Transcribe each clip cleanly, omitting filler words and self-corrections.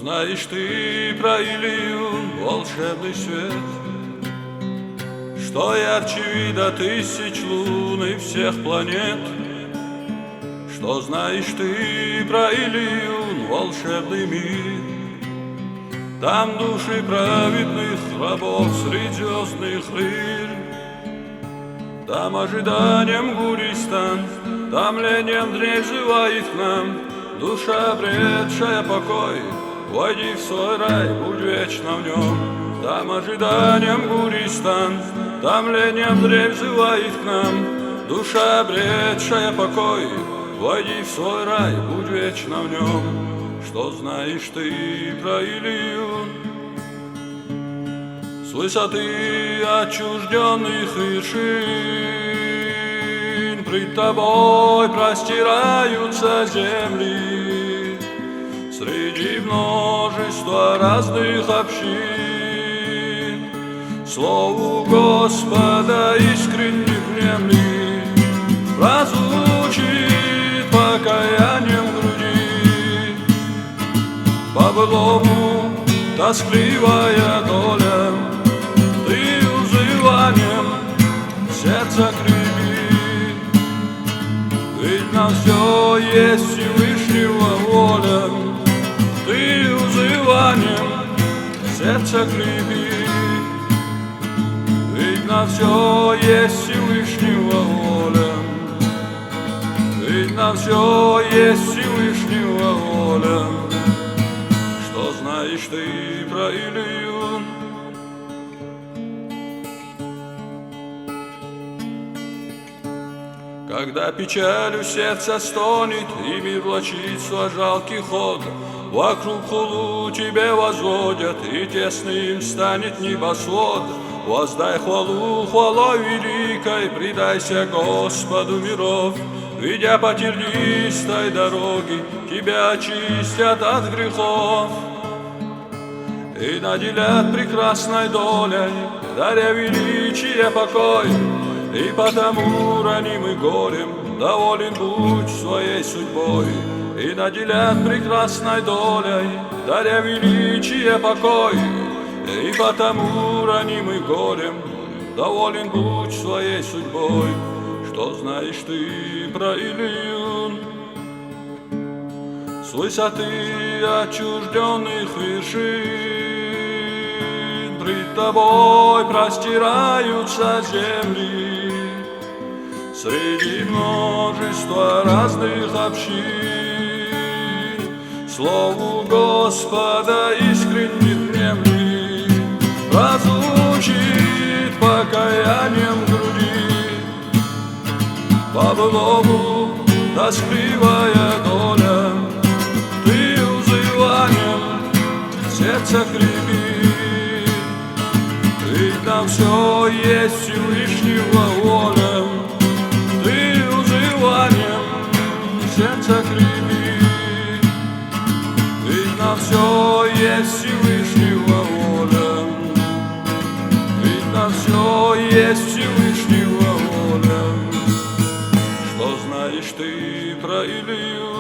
знаешь ты про Илью волшебный свет, что ярче вида тысяч лун и всех планет? Что знаешь ты про Илью волшебный мир? Там души праведных рабов среди звездных лир. Там ожиданием гуристан, там лением дрезывает к нам. Душа, обретшая покой, войди в свой рай, будь вечно в нем. Там ожиданием гуристан, там лением дрезывает к нам. Душа, обретшая покой, войди в свой рай, будь вечно в нем. Что знаешь ты про Илью? С высоты отчужденных вершин пред тобой простираются земли, среди множества разных общин. Слову Господа искренне внемли, прозвучит покаянием в груди. По-былому тоскливая доля, ты узыванием сердца крепи. Ведь на все есть Всевышнего воля, ты узыванием сердца крепи. Ведь на все есть Всевышнего воля, ведь на все есть Всевышнего воля. Что знаешь ты про Илью? Когда печалью сердце стонет и мир влачит свой жалкий ход, вокруг хулу тебе возводят, и тесным станет небосвод. Воздай хвалу хвалой великой, предайся Господу миров. Ведя по тернистой дороге, тебя очистят от грехов и наделят прекрасной долей, даря величие покой. И потому, ранимый горем, доволен будь своей судьбой, и наделят прекрасной долей, даря величие покой. И потому, ранимый горем, доволен будь своей судьбой. Что знаешь ты про Илью? С высоты отчужденных вершин пред тобой простираются земли, среди множества разных общин. Слову Господа искренне внемли, прозвучит покаянием в груди. По-былому тоскливая доля, ты узыванием сердца крепи. Ведь на все есть Всевышнего воля, ты узыванием сердца крепи. Ведь на все есть Всевышнего воля, ведь на все есть Всевышнего воля. Что знаешь ты про Илью?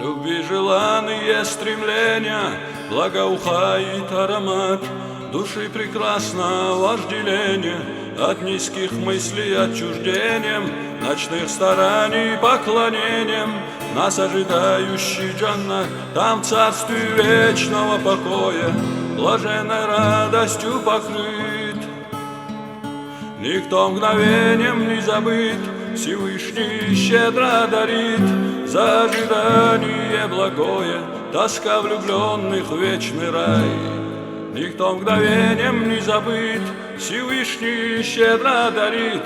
Любви желанные стремления, благоухает аромат души, прекрасно вожделение от низких мыслей отчуждением, ночных стараний поклонением. Нас ожидающий Джаннат, там в царстве вечного покоя, блаженной радостью покрыт. Никто мгновением не забыт, Всевышний щедро дарит за ожидание благое, тоска влюбленных в вечный рай. Никто мгновением не забыт, Всевышний щедро дарит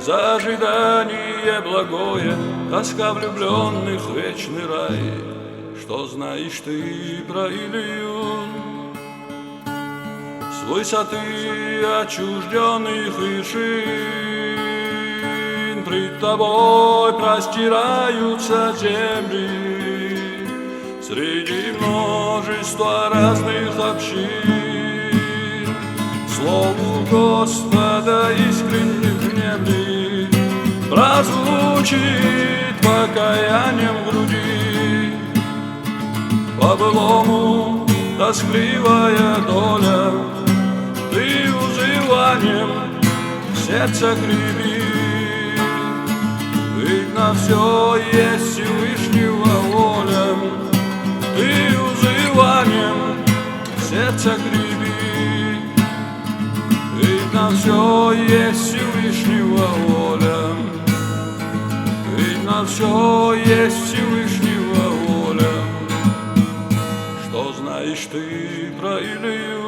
за ожидание благое, тоска влюбленных в вечный рай. Что знаешь ты про Илью? С высоты отчужденных вершин пред тобой простираются земли, среди множества разных общин. Слову Господа искренне внемли, прозвучит покаянием в груди. По-былому тоскливая доля, ты узыванием сердце греби. Ведь на все есть Всевышнего воля, ты узыванием сердце греби. Ведь на все есть Всевышнего воля, ведь на все есть Всевышнего воля. Что знаешь ты про Илью?